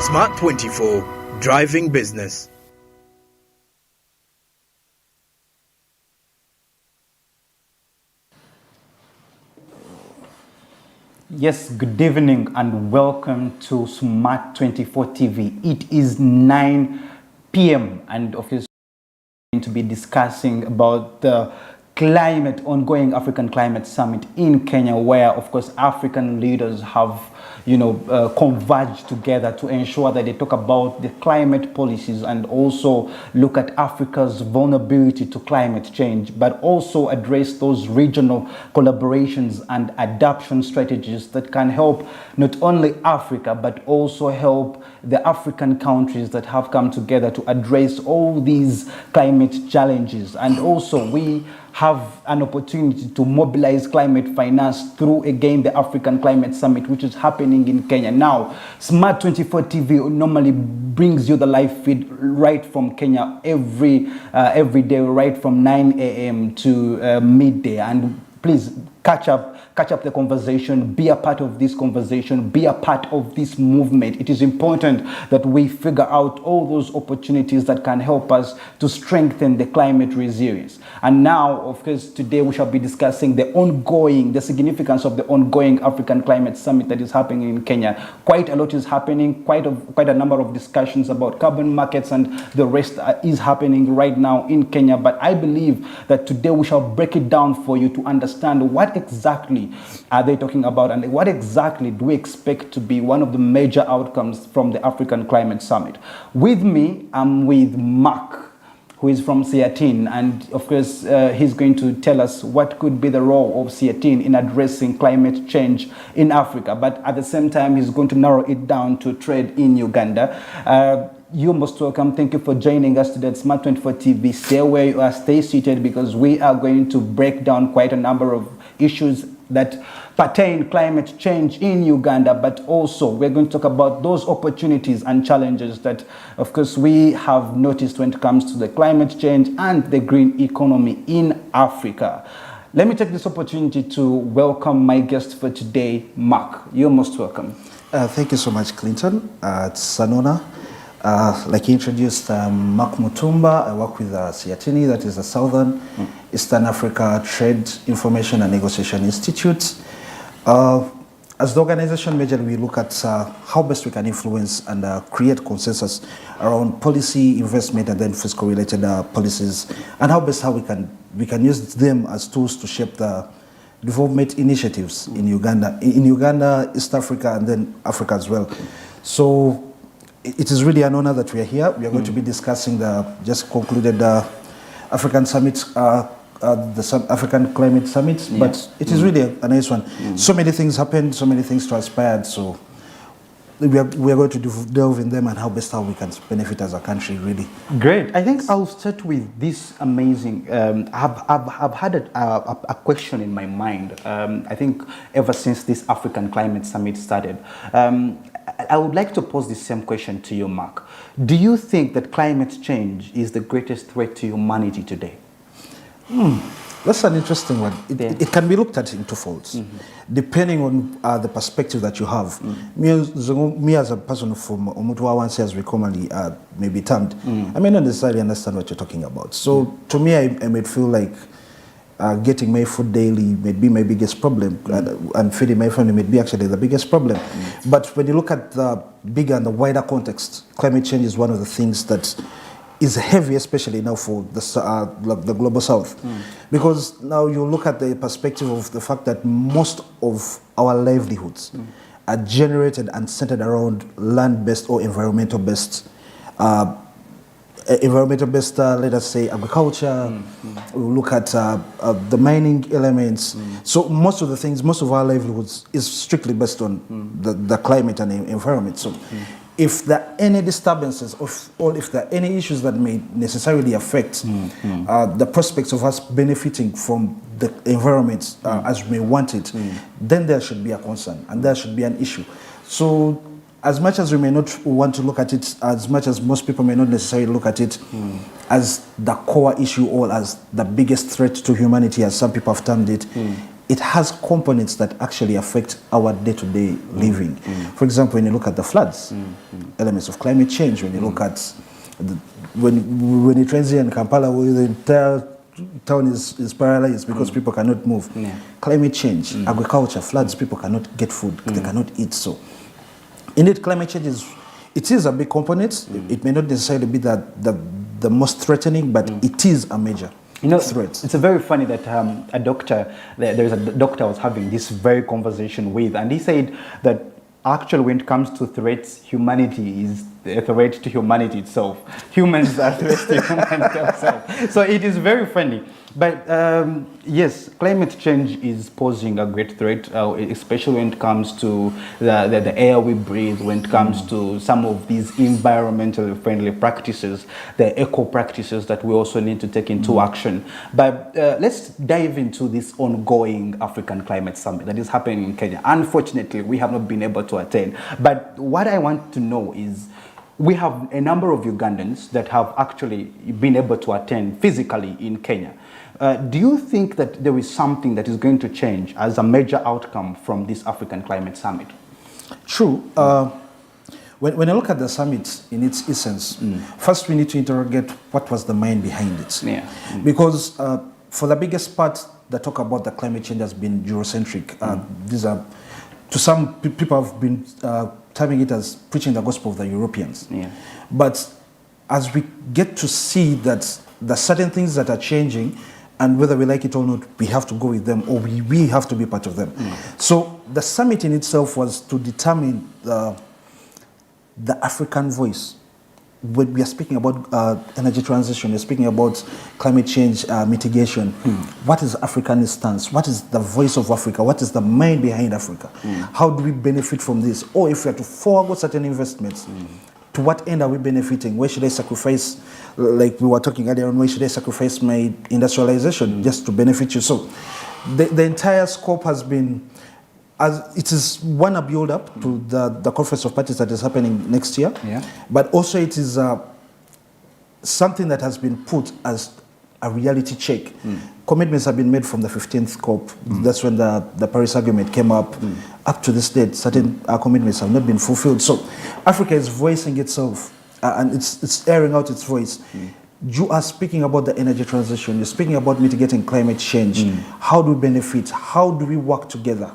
Smart 24, driving business. Yes, good evening and welcome to Smart 24 TV. It is 9 p.m. and obviously we're going to be discussing about the ongoing African Climate Summit in Kenya, where of course African leaders have converged together to ensure that they talk about the climate policies and also look at Africa's vulnerability to climate change, but also address those regional collaborations and adaptation strategies that can help not only Africa, but also help the African countries that have come together to address all these climate challenges. And also we have an opportunity to mobilize climate finance through, again, the African Climate Summit, which is happening in Kenya. Now, Smart 24 TV normally brings you the live feed right from Kenya every day, right from 9 a.m. to midday. And please catch up the conversation, be a part of this conversation, be a part of this movement. It is important that we figure out all those opportunities that can help us to strengthen the climate resilience. And now, of course, today we shall be discussing the significance of the ongoing African Climate Summit that is happening in Kenya. Quite a lot is happening, quite a number of discussions about carbon markets and the rest is happening right now in Kenya. But I believe that today we shall break it down for you to understand what exactly are they talking about and what exactly do we expect to be one of the major outcomes from the African Climate Summit. With me, I'm with Mark, who is from CEATIN, and of course he's going to tell us what could be the role of CEATIN in addressing climate change in Africa, but at the same time he's going to narrow it down to trade in Uganda. You're most welcome. Thank you for joining us today at Smart 24 TV. Stay where you are, stay seated, because we are going to break down quite a number of issues that pertain climate change in Uganda, but also we're going to talk about those opportunities and challenges that, of course, we have noticed when it comes to the climate change and the green economy in Africa. Let me take this opportunity to welcome my guest for today, Mark. You're most welcome. Thank you so much, Clinton. It's an honor. Like you introduced, Mark Mutumba. I work with CEATIN, that is the Southern Eastern Africa Trade Information and Negotiation Institute. As the organization, majorly we look at how best we can influence and create consensus around policy, investment, and then fiscal related policies, and how we can use them as tools to shape the development initiatives in Uganda, East Africa, and then Africa as well. So it is really an honor that we are here. We are going to be discussing the just concluded African Summit, the African Climate Summit, but it is really a nice one. So many things happened, so many things transpired, so we are going to delve in them and how we can benefit as a country, really. Great. I think I'll start with this amazing, I've had a question in my mind, I think ever since this African Climate Summit started. I would like to pose the same question to you, Mark. Do you think that climate change is the greatest threat to humanity today? That's an interesting one. It can be looked at in two folds, depending on the perspective that you have. Me as a person from Omutuawansi, as we commonly may be termed, I may not necessarily understand what you're talking about. So to me, I may feel like getting my food daily may be my biggest problem, and feeding my family may be actually the biggest problem. But when you look at the bigger and the wider context, climate change is one of the things that is heavy, especially now for the global south. Because now you look at the perspective of the fact that most of our livelihoods are generated and centered around land-based or environmental-based let us say, agriculture. We look at the mining elements. So most of our livelihoods is strictly based on the climate and the environment. So if there are any disturbances or if there are any issues that may necessarily affect the prospects of us benefiting from the environment as we may want it, then there should be a concern and there should be an issue. So as much as we may not want to look at it, as much as most people may not necessarily look at it as the core issue or as the biggest threat to humanity, as some people have termed it, it has components that actually affect our day-to-day living. For example, when you look at the floods, elements of climate change, when you look at when it rains here in Kampala, where the entire town is paralyzed because people cannot move. Climate change, agriculture, floods, people cannot get food, they cannot eat. So indeed, climate change is a big component. It may not necessarily be the most threatening, but it is a major threat. It's a very funny that a doctor, there's a doctor I was having this very conversation with, and he said that actually when it comes to threats, humanity is a threat to humanity itself. Humans are threats to humanity itself. So it is very funny. But yes, climate change is posing a great threat, especially when it comes to the air we breathe, when it comes to some of these environmentally friendly practices, the eco practices that we also need to take into action. But let's dive into this ongoing African Climate Summit that is happening in Kenya. Unfortunately, we have not been able to attend. But what I want to know is, we have a number of Ugandans that have actually been able to attend physically in Kenya. Do you think that there is something that is going to change as a major outcome from this African Climate Summit? True. When I look at the summit in its essence, first we need to interrogate what was the mind behind it. Because for the biggest part, the talk about the climate change has been Eurocentric. These are, to some people have been terming it as preaching the gospel of the Europeans. But as we get to see that there are certain things that are changing, and whether we like it or not, we have to go with them, or we have to be part of them. So the summit in itself was to determine the African voice. When we are speaking about energy transition, we're speaking about climate change mitigation. What is African stance? What is the voice of Africa? What is the mind behind Africa? How do we benefit from this? Or if we are to forego certain investments, to what end are we benefiting? Where should I sacrifice, like we were talking earlier on, where should I sacrifice my industrialization just to benefit you? So the entire scope has been, as it is one, a build up to the conference of parties that is happening next year, but also it is something that has been put as a reality check. Commitments have been made from the 15th COP. That's when the Paris Agreement came up. Up to this date, certain commitments have not been fulfilled. So Africa is voicing itself, and it's airing out its voice. You are speaking about the energy transition. You're speaking about mitigating climate change. How do we benefit? How do we work together?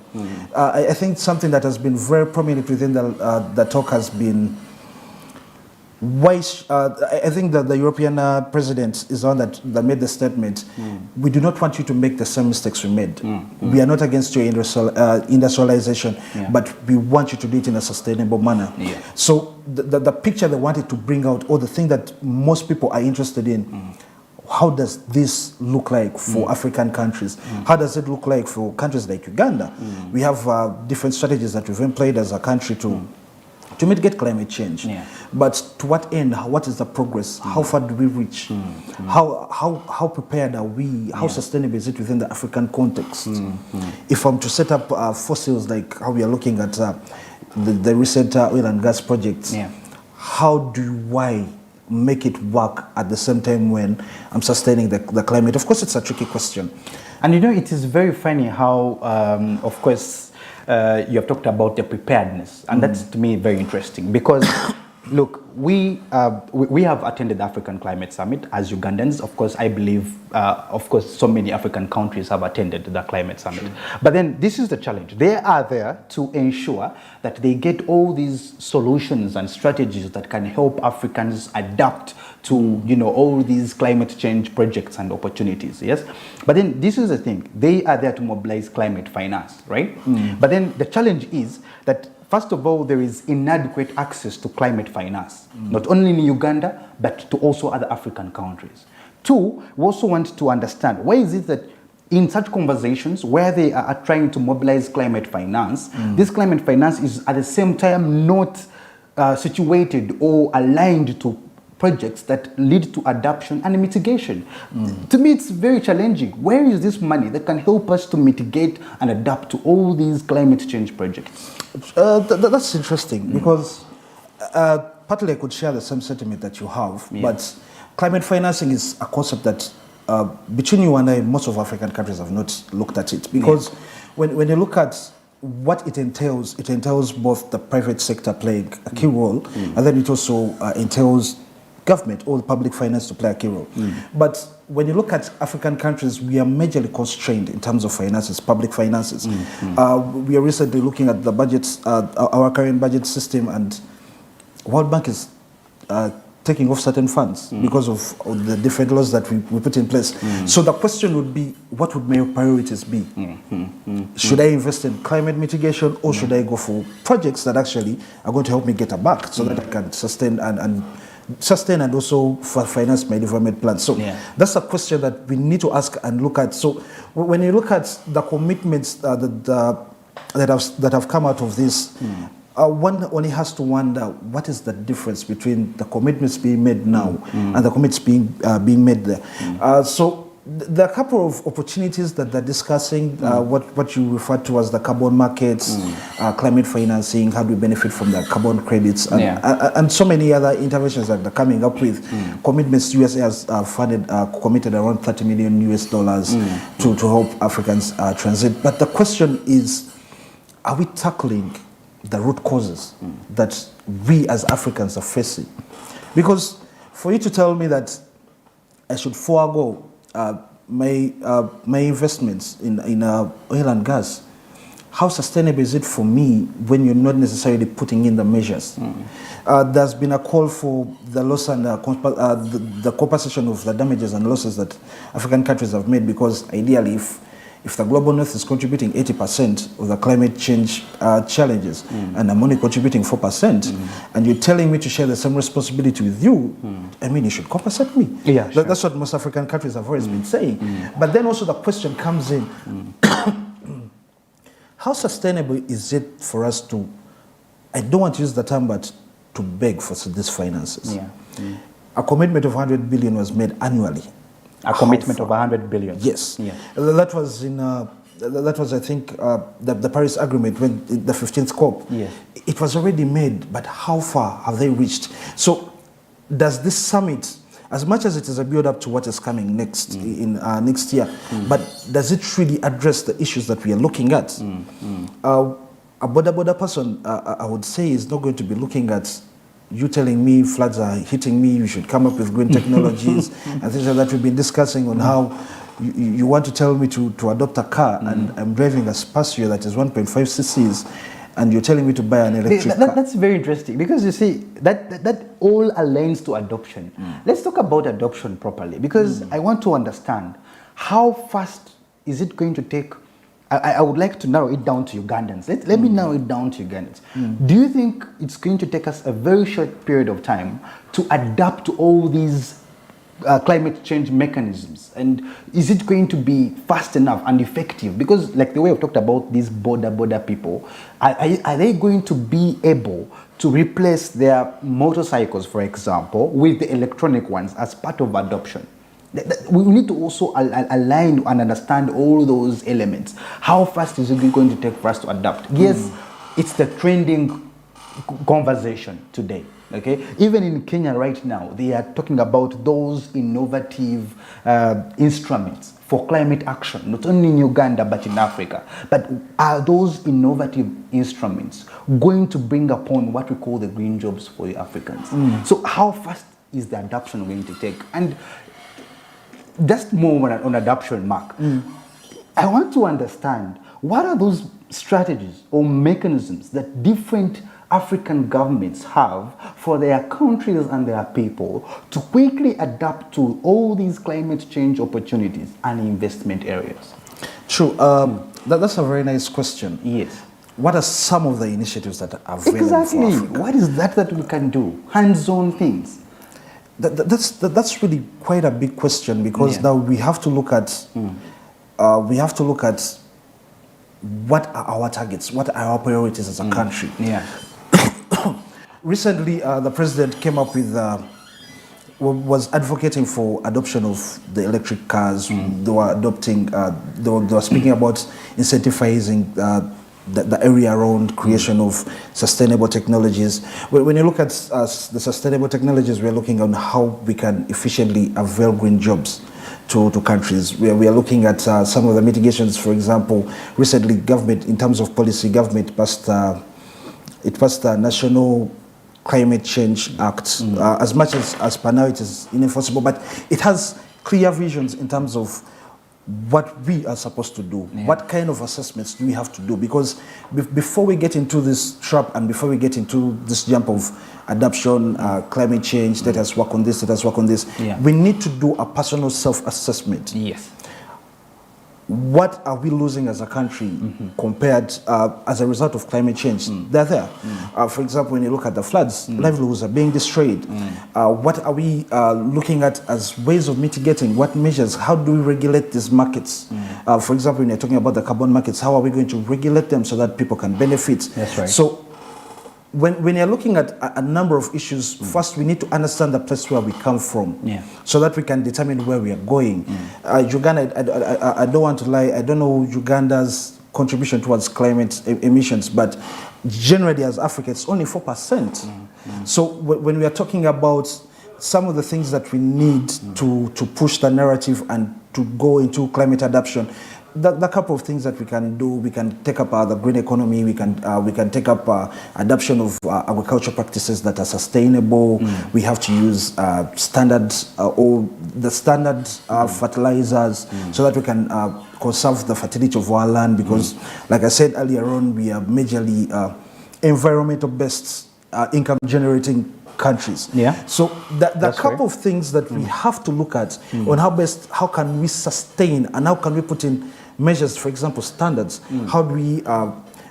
I think something that has been very prominent within the talk has been why. I think that the European president is the one that made the statement. We do not want you to make the same mistakes we made. We are not against your industrialization, but we want you to do it in a sustainable manner. So the picture they wanted to bring out, or the thing that most people are interested in, how does this look like for African countries? How does it look like for countries like Uganda? We have different strategies that we've employed as a country to mitigate climate change. But to what end? What is the progress? How far do we reach? How prepared are we? How sustainable is it within the African context? If I'm to set up fossils, like how we are looking at the recent oil and gas projects, how do I make it work at the same time when I'm sustaining the climate? Of course, it's a tricky question. And you know, it is very funny how, of course, you have talked about the preparedness, and that's to me very interesting because, look, we have attended the African Climate Summit as Ugandans. Of course, I believe, of course, so many African countries have attended the Climate Summit. But then this is the challenge. They are there to ensure that they get all these solutions and strategies that can help Africans adapt to, you know, all these climate change projects and opportunities, yes? But then this is the thing. They are there to mobilize climate finance, right? But then the challenge is that, first of all, there is inadequate access to climate finance, not only in Uganda, but to also other African countries. Two, we also want to understand, why is it that in such conversations where they are trying to mobilize climate finance, this climate finance is at the same time not situated or aligned to projects that lead to adaptation and mitigation. To me, it's very challenging. Where is this money that can help us to mitigate and adapt to all these climate change projects? That's interesting because partly I could share the same sentiment that you have, but climate financing is a concept that between you and I, most of African countries have not looked at it because when you look at what it entails both the private sector playing a key role, and then it also entails government or public finance to play a key role. But when you look at African countries, we are majorly constrained in terms of finances, public finances. We are recently looking at the budgets, our current budget system, and World Bank is taking off certain funds because of the different laws that we put in place. So the question would be, what would my priorities be? Should I invest in climate mitigation, or should I go for projects that actually are going to help me get a back so that I can sustain and also finance my development plans? So that's a question that we need to ask and look at. So when you look at the commitments that have come out of this, one only has to wonder, what is the difference between the commitments being made now and the commitments being made there? So there are a couple of opportunities that they're discussing, what you refer to as the carbon markets, climate financing, how do we benefit from the carbon credits, and so many other interventions that they're coming up with. Commitments, USA has committed around $30 million to help Africans transit. But the question is, are we tackling the root causes that we as Africans are facing? Because for you to tell me that I should forego my investments in oil and gas, how sustainable is it for me when you're not necessarily putting in the measures? There's been a call for the loss and the compensation of the damages and losses that African countries have made, because ideally, if the global north is contributing 80% of the climate change challenges, and I'm only contributing 4%, and you're telling me to share the same responsibility with you, I mean, you should compensate me. That's what most African countries have always been saying. But then also the question comes in, how sustainable is it for us to, I don't want to use the term, but to beg for these finances? A commitment of 100 billion was made annually. A commitment of 100 billion. Yes. That was in. That was, I think, the Paris Agreement, when the 15th COP. It was already made, but how far have they reached? So, does this summit, as much as it is a build-up to what is coming next in next year, but does it really address the issues that we are looking at? A border person, I would say, is not going to be looking at you telling me floods are hitting me, you should come up with green technologies and things like that. We've been discussing on how you want to tell me to adopt a car, and I'm driving a Spacio that is 1.5 cc's, and you're telling me to buy an electric car. That's very interesting, because you see, that all aligns to adoption. Let's talk about adoption properly, because I want to understand how fast is it going to take. I would like to narrow it down to Ugandans. Let me narrow it down to Ugandans. Do you think it's going to take us a very short period of time to adapt to all these climate change mechanisms? And is it going to be fast enough and effective? Because like the way I've talked about these border people, are they going to be able to replace their motorcycles, for example, with the electronic ones as part of adoption? We need to also align and understand all those elements. How fast is it going to take for us to adapt? Yes, it's the trending conversation today. Okay, even in Kenya right now, they are talking about those innovative instruments for climate action, not only in Uganda but in Africa. But are those innovative instruments going to bring upon what we call the green jobs for the Africans? So how fast is the adoption going to take? And just more on adoption, Mark. I want to understand, what are those strategies or mechanisms that different African governments have for their countries and their people to quickly adapt to all these climate change opportunities and investment areas? True. That's a very nice question. Yes. What are some of the initiatives that are available for Africa? What is that we can do? Hands-on things. That's really quite a big question, because now we have to look at what are our targets, what are our priorities as a country. Recently, the president came up with was advocating for adoption of the electric cars. They were adopting. They were speaking about incentivizing the area around creation of sustainable technologies. When you look at the sustainable technologies, we're looking on how we can efficiently avail green jobs to countries. We are looking at some of the mitigations. For example, recently government, in terms of policy, government passed the National Climate Change Act. As much as per now it is enforceable, but it has clear visions in terms of what we are supposed to do. Yeah. What kind of assessments do we have to do? Because before we get into this trap and before we get into this jump of adoption, climate change, let us work on this, let us work on this, we need to do a personal self-assessment. Yes. What are we losing as a country compared as a result of climate change? They're there. For example, when you look at the floods, livelihoods are being destroyed. What are we looking at as ways of mitigating? What measures? How do we regulate these markets? For example, when you're talking about the carbon markets, how are we going to regulate them so that people can benefit? That's right. So when you're looking at a number of issues, first we need to understand the place where we come from, so that we can determine where we are going. Uganda, I don't want to lie, I don't know Uganda's contribution towards climate emissions, but generally as Africa, it's only 4%. So when we are talking about some of the things that we need to push the narrative and to go into climate adaptation, the couple of things that we can do, we can take up the green economy, we can take up adoption of agricultural practices that are sustainable. We have to use standard fertilizers so that we can conserve the fertility of our land, because like I said earlier on, we are majorly environmental based income generating countries. So the couple of things that we have to look at on how can we sustain and how can we put in measures, for example, standards. How do we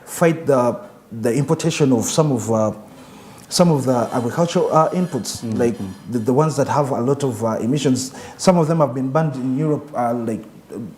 fight the importation of some of the agricultural inputs, like the ones that have a lot of emissions. Some of them have been banned in Europe, like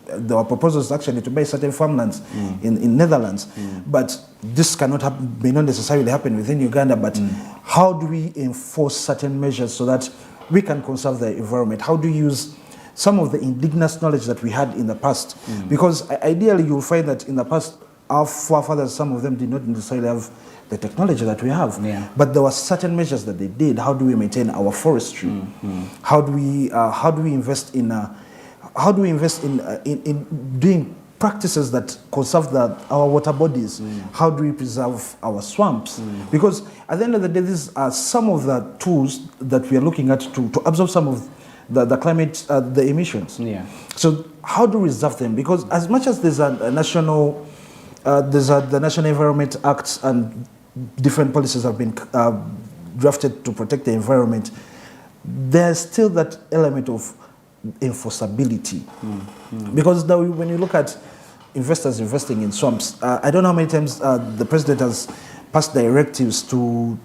there were proposals actually to buy certain farmlands in Netherlands, but this may not necessarily happen within Uganda. But how do we enforce certain measures so that we can conserve the environment? How do we use some of the indigenous knowledge that we had in the past? Because ideally you'll find that in the past our forefathers, some of them did not necessarily have the technology that we have, but there were certain measures that they did. How do we maintain our forestry? How do we invest in doing practices that conserve our water bodies? How do we preserve our swamps? Because at the end of the day, these are some of the tools that we are looking at to absorb some of the climate, the emissions. So how do we reserve them? Because as much as there's the National Environment Act and different policies have been drafted to protect the environment, there's still that element of enforceability. Because now when you look at investors investing in swamps, I don't know how many times the president has passed directives to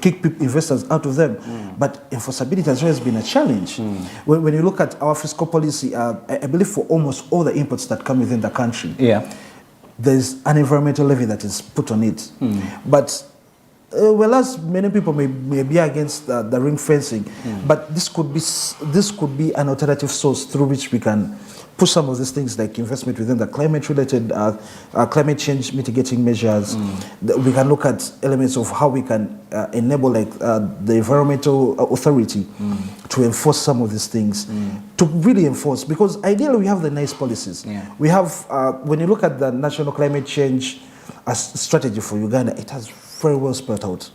kick investors out of them, but enforceability has always been a challenge. When you look at our fiscal policy, I believe for almost all the inputs that come within the country, there's an environmental levy that is put on it. But whereas many people may be against the ring fencing, but this could be an alternative source through which we can push some of these things like investment within the climate-related, climate change mitigating measures. We can look at elements of how we can enable like the environmental authority to enforce some of these things, to really enforce, because ideally we have the nice policies. We have, when you look at the National Climate Change strategy for Uganda, it has very well spelled out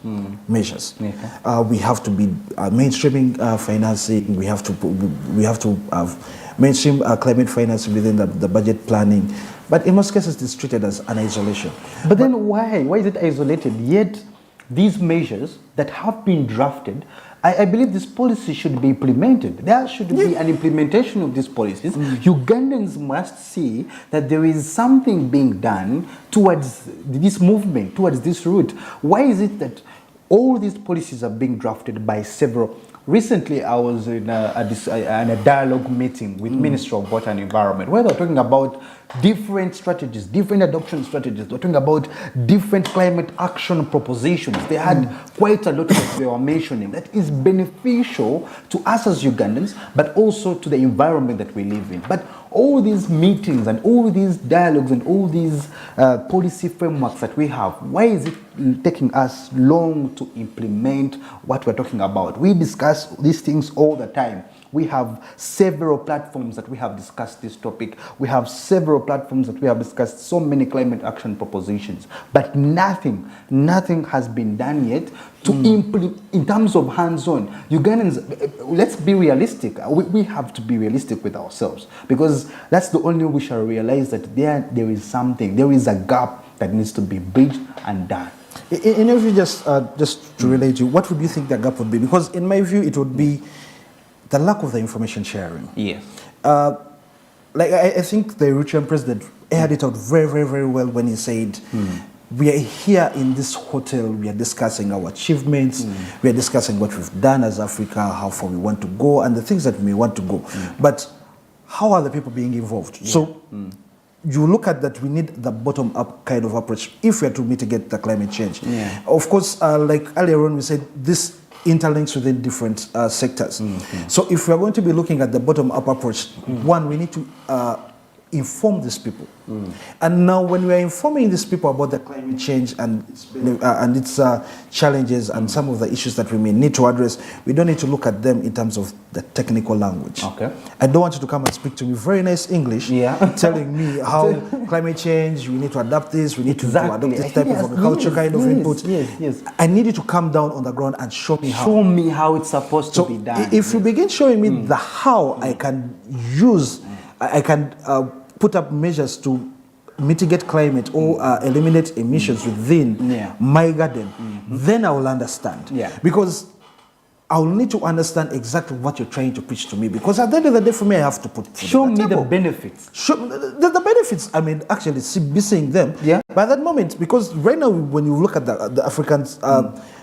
measures. We have to be mainstreaming financing. We have to have mainstream climate financing within the budget planning. But in most cases, it's treated as an isolation. But then why? Why is it isolated? Yet these measures that have been drafted, I believe this policy should be implemented. There should be an implementation of these policies. Ugandans must see that there is something being done towards this movement, towards this route. Why is it that all these policies are being drafted by several Recently, I was in a dialogue meeting with Ministry of Water and Environment, where they're talking about different strategies, different adoption strategies. They're talking about different climate action propositions. They had quite a lot that they were mentioning that is beneficial to us as Ugandans, but also to the environment that we live in. But all these meetings and all these dialogues and all these policy frameworks that we have, why is it taking us long to implement what we're talking about? We discuss these things all the time. We have several platforms that we have discussed this topic. We have several platforms that we have discussed so many climate action propositions, but nothing has been done yet to implement in terms of hands-on. Ugandans, let's be realistic. We have to be realistic with ourselves, because that's the only way we shall realize that there is something, there is a gap that needs to be bridged and done. In your view, just to relate you, what would you think that gap would be? Because in my view, it would be the lack of the information sharing. Yes. I think the Eritrean president aired it out very, very, very well when he said, we are here in this hotel, we are discussing our achievements, we are discussing what we've done as Africa, how far we want to go, and the things that we may want to go. But how are the people being involved? Yeah. So you look at that, we need the bottom-up kind of approach if we are to mitigate the climate change. Yeah. Of course, like earlier on, we said this interlinks within different sectors. So if we are going to be looking at the bottom-up approach, one, we need to inform these people. And now when we are informing these people about the climate change and its challenges and some of the issues that we may need to address, we don't need to look at them in terms of the technical language. Okay. I don't want you to come and speak to me very nice English, telling me how climate change, we need to adapt this, we need to adopt this type of agriculture kind of input. Yes. I need you to come down on the ground and show me how. Show me how it's supposed to be done. If you begin showing me the how, I can use, I can put up measures to mitigate climate or eliminate emissions within my garden, then I will understand. Because I will need to understand exactly what you're trying to preach to me, because at the end of the day, for me, I have to put food show on the me table. the benefits. Show the benefits. I mean, actually, be seeing them by that moment, because right now, when you look at the African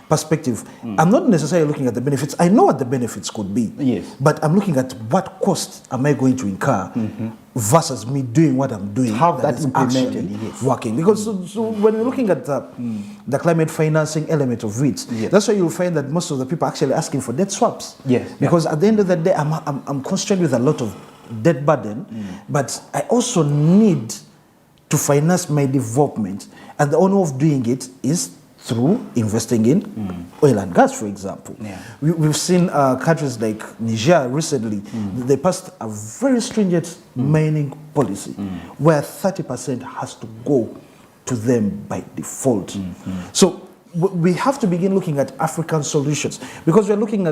perspective, I'm not necessarily looking at the benefits. I know what the benefits could be, but I'm looking at what cost am I going to incur versus me doing what I'm doing. How that implemented, working. Because so when we're looking at the climate financing element of it, that's why you'll find that most of the people are actually asking for debt swaps. Because at the end of the day, I'm constrained with a lot of debt burden, but I also need to finance my development, and the only way of doing it is through investing in oil and gas, for example. We've seen countries like Niger recently, they passed a very stringent mining policy where 30% has to go to them by default. So we have to begin looking at African solutions, because we are looking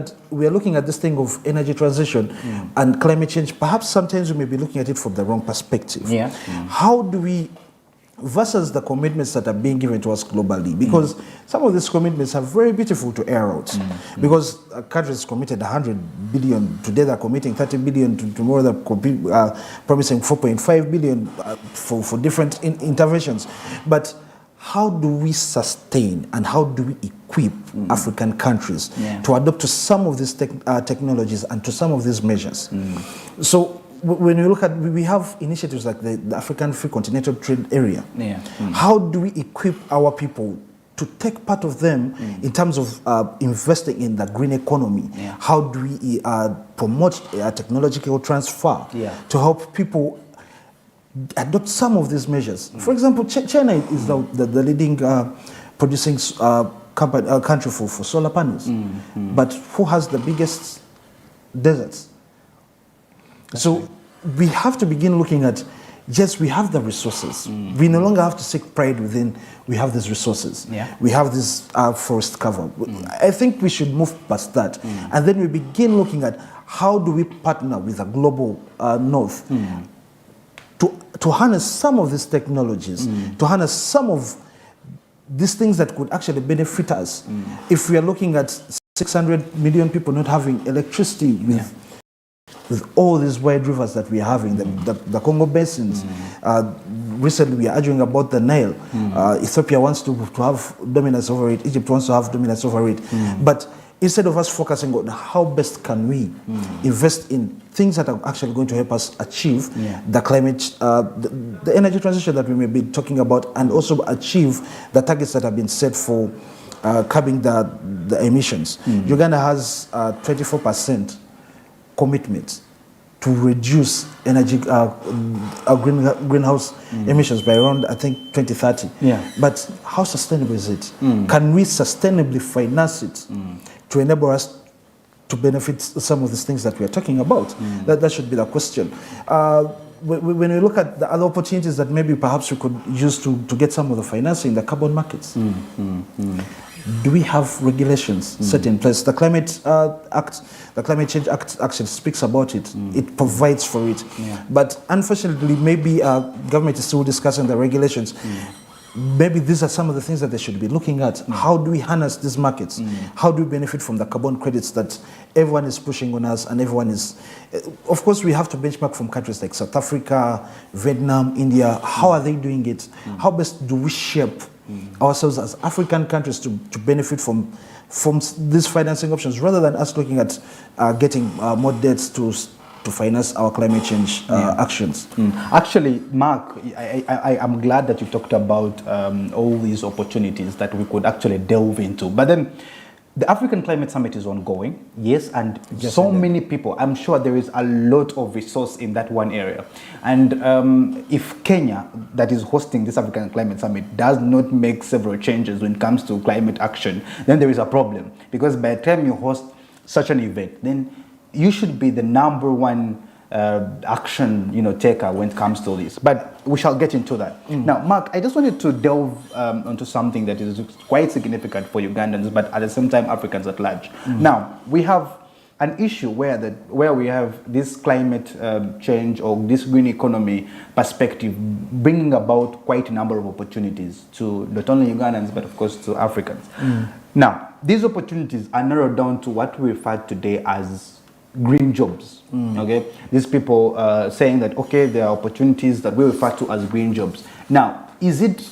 at this thing of energy transition and climate change. Perhaps sometimes we may be looking at it from the wrong perspective. How do we, versus the commitments that are being given to us globally, because some of these commitments are very beautiful to air out, because countries committed 100 billion, today they're committing 30 billion, tomorrow they're promising 4.5 billion for different interventions. But how do we sustain and how do we equip African countries to adopt to some of these technologies and to some of these measures? So when you look at, we have initiatives like the African Free Continental Trade Area. How do we equip our people to take part of them in terms of investing in the green economy? How do we promote technological transfer to help people adopt some of these measures? For example, China is the leading producing country for solar panels, but who has the biggest deserts? So we have to begin looking at, yes, we have the resources. We no longer have to seek pride within, we have these resources. We have this forest cover. I think we should move past that. And then we begin looking at how do we partner with the global north to harness some of these technologies, to harness some of these things that could actually benefit us. If we are looking at 600 million people not having electricity with all these wide rivers that we are having, the Congo basins. Recently we are arguing about the Nile. Ethiopia wants to have dominance over it. Egypt wants to have dominance over it. But instead of us focusing on how best can we invest in things that are actually going to help us achieve the climate, the energy transition that we may be talking about, and also achieve the targets that have been set for curbing the emissions. Uganda has 24% commitment to reduce energy greenhouse emissions by around, I think, 2030. But how sustainable is it? Can we sustainably finance it to enable us to benefit some of these things that we are talking about? That should be the question. When we look at the other opportunities that maybe perhaps we could use to get some of the financing, the carbon markets, do we have regulations set in place? The Climate Act, the Climate Change Act actually speaks about it. It provides for it. But unfortunately, maybe government is still discussing the regulations. Maybe these are some of the things that they should be looking at. How do we harness these markets? How do we benefit from the carbon credits that everyone is pushing on us, and everyone is... Of course, we have to benchmark from countries like South Africa, Vietnam, India. How are they doing it? How best do we shape ourselves as African countries to benefit from these financing options, rather than us looking at getting more debts to finance our climate change actions? Actually, Mark, I'm glad that you talked about all these opportunities that we could actually delve into. But then the African Climate Summit is ongoing, yes, and so many people, I'm sure there is a lot of resource in that one area. And if Kenya, that is hosting this African Climate Summit, does not make several changes when it comes to climate action, then there is a problem. Because by the time you host such an event, then you should be the number one action, taker when it comes to this. But we shall get into that. Now, Mark, I just wanted to delve onto something that is quite significant for Ugandans, but at the same time Africans at large. Now, we have an issue where we have this climate change or this green economy perspective bringing about quite a number of opportunities to not only Ugandans, but of course to Africans. Now, these opportunities are narrowed down to what we refer today as green jobs. Okay, these people saying that, okay, there are opportunities that we refer to as green jobs. Now, is it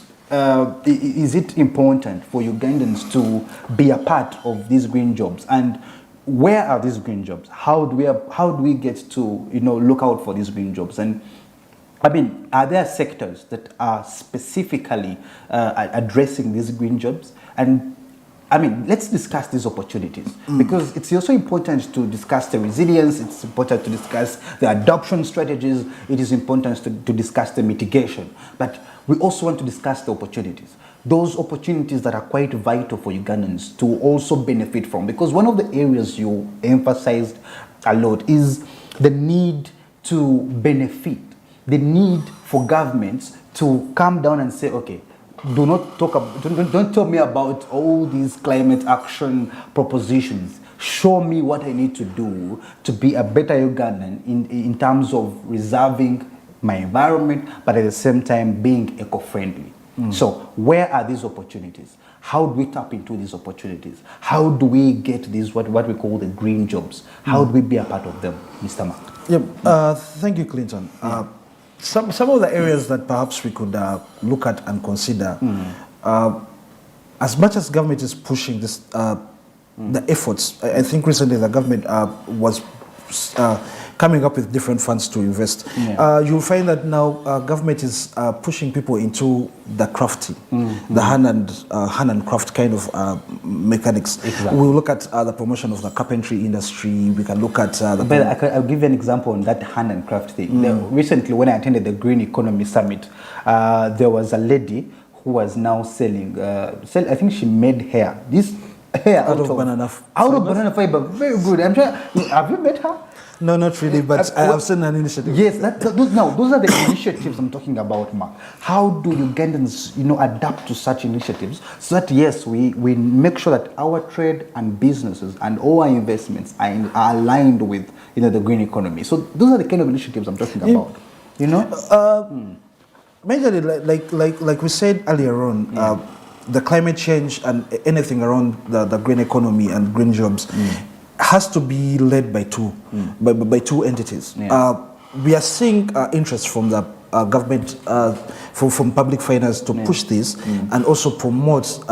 important for Ugandans to be a part of these green jobs? And where are these green jobs? How do we get to look out for these green jobs? And I mean, are there sectors that are specifically addressing these green jobs? And I mean, let's discuss these opportunities, because it's also important to discuss the resilience, it's important to discuss the adoption strategies, it is important to discuss the mitigation, but we also want to discuss the opportunities. Those opportunities that are quite vital for Ugandans to also benefit from, because one of the areas you emphasized a lot is the need to benefit, the need for governments to come down and say, okay, don't tell me about all these climate action propositions. Show me what I need to do to be a better Ugandan in terms of reserving my environment, but at the same time being eco-friendly. So where are these opportunities? How do we tap into these opportunities? How do we get these, what we call the green jobs? How do we be a part of them, Mr. Mark? Thank you, Clinton. Some of the areas that perhaps we could look at and consider, as much as government is pushing this, the efforts, I think recently the government was coming up with different funds to invest. You'll find that now government is pushing people into the crafting, the hand and craft kind of mechanics. We'll look at the promotion of the carpentry industry. We can look at I'll give you an example on that hand and craft thing. Recently, when I attended the Green Economy Summit, there was a lady who was now selling, I think she made hair. This hair out of banana fiber. Very good. I'm sure. Have you met her? No, not really, but I've seen an initiative. Yes, those are the initiatives I'm talking about, Mark. How do Ugandans, adapt to such initiatives so that, yes, we make sure that our trade and businesses and all our investments are aligned with, the green economy. So those are the kind of initiatives I'm talking about, Majorly, like we said earlier on, the climate change and anything around the green economy and green jobs has to be led by by two entities. We are seeing interest from the government, from public finance to push this and also promote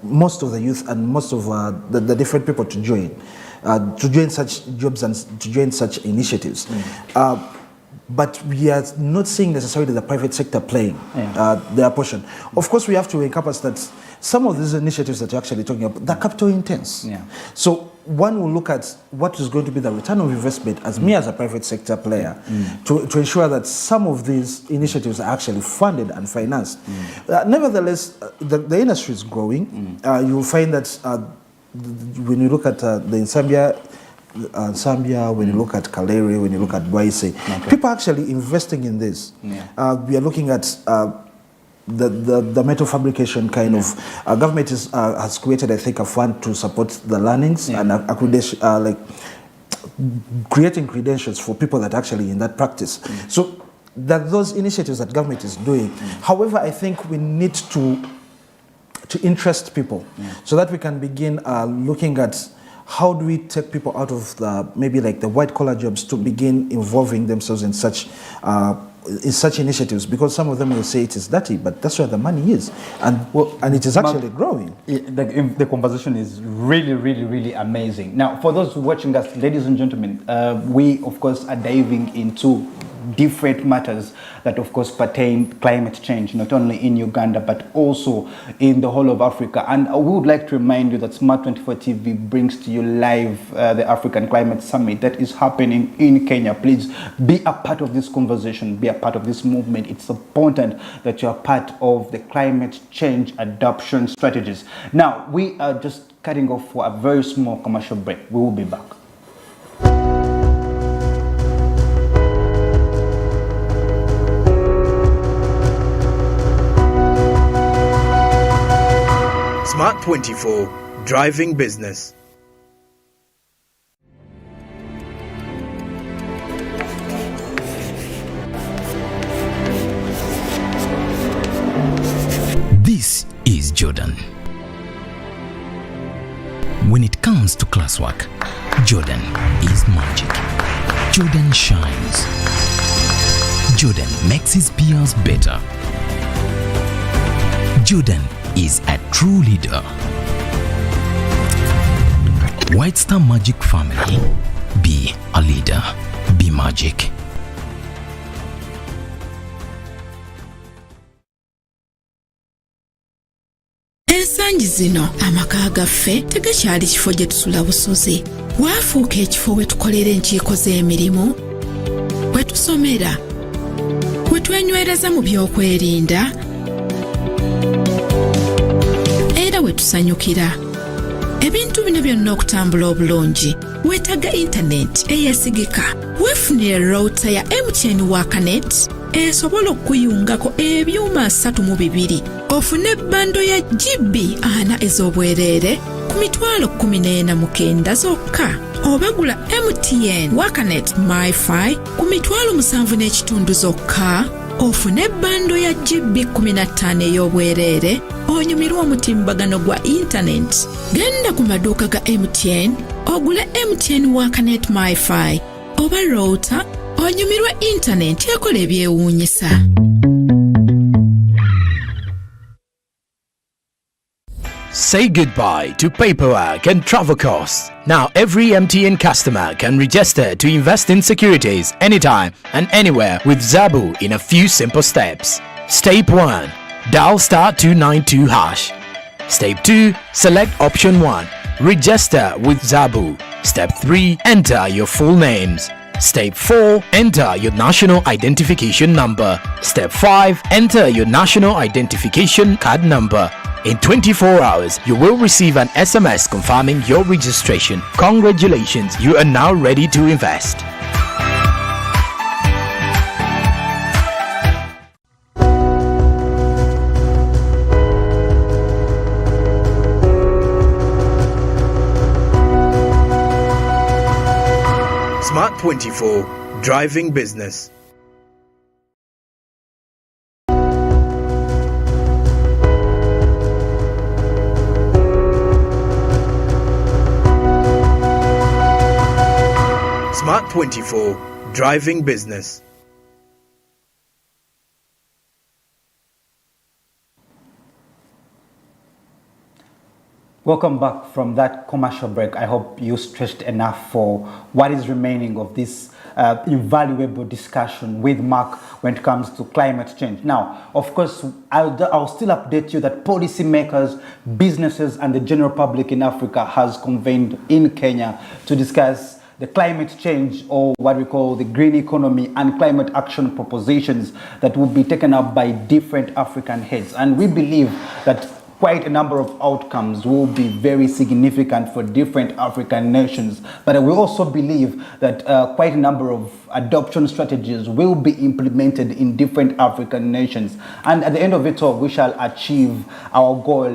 most of the youth and most of the different people to join such jobs and to join such initiatives. But we are not seeing necessarily the private sector playing their portion. Of course, we have to encompass that some of these initiatives that you're actually talking about, they're capital intense. So one will look at what is going to be the return of investment as me as a private sector player to ensure that some of these initiatives are actually funded and financed. Nevertheless, the industry is growing. You'll find that when you look at Zambia, when you look at Kaleri, when you look at Boise, people are actually investing in this. We are looking at the metal fabrication kind of government has created, I think, a fund to support the learnings and accreditation, like creating credentials for people that are actually in that practice. So that those initiatives that government is doing. However, I think we need to interest people so that we can begin looking at how do we take people out of the maybe like the white collar jobs to begin involving themselves in such initiatives, because some of them will say it is dirty, but that's where the money is, and it is actually growing. The conversation is really amazing. Now, for those watching us, ladies and gentlemen, we of course are diving into different matters that of course pertain climate change, not only in Uganda but also in the whole of Africa. And we would like to remind you that Smart 24 TV brings to you live the African Climate Summit that is happening in Kenya. Please be a part of this conversation, be a part of this movement. It's important that you are part of the climate change adoption strategies. Now, we are just cutting off for a very small commercial break. We will be back. Smart 24, driving business. This is Jordan. When it comes to classwork, Jordan is magic. Jordan shines. Jordan makes his peers better. Jordan is a true leader. White Star Magic family. Be a leader. Be magic. Ensangi zino amaka gaffe tegakyali kifo gye tusula busozi. Waafuuka ekifo we tukolera enkiiko z'emirimu, we tusomera, we twenywereza mu byokwerinda, era we tusanyukira. Ebintu bino byonna okutambula obulungi weetaaga intaneti eyeesigika. Weefunire router ya MTN Wakanet esobola okuyungako ebyuma 32, ofune bando ya GB 4 ez'obwereere ku mitwalo 14,900 zokka. Obagula MTN Wakanet MiFi ku mitwalo 7.5 zokka, ofune bando ya GB 15 ey'obwereere, onyumirwa omutimbagano gwa internet. Genda ku maduuka ga MTN ogule MTN Wakanet MiFi oba router, onyumirwe internet ekola ebyewuunyisa. Say goodbye to paperwork and travel costs. Now every MTN customer can register to invest in securities anytime and anywhere with Zabu in a few simple steps. Step 1. Dial *292#. Step 2. Select option 1. Register with Zabu. Step 3. Enter your full names. Step 4. Enter your national identification number. Step 5. Enter your national identification card number. In 24 hours, you will receive an SMS confirming your registration. Congratulations, you are now ready to invest. Smart 24, driving business. Smart 24, driving business. Welcome back from that commercial break. I hope you stretched enough for what is remaining of this invaluable discussion with Mark when it comes to climate change. Now, of course, I'll still update you that policymakers, businesses, and the general public in Africa has convened in Kenya to discuss the climate change, or what we call the green economy, and climate action propositions that will be taken up by different African heads. And we believe that quite a number of outcomes will be very significant for different African nations. But we also believe that quite a number of adoption strategies will be implemented in different African nations. And at the end of it all, we shall achieve our goal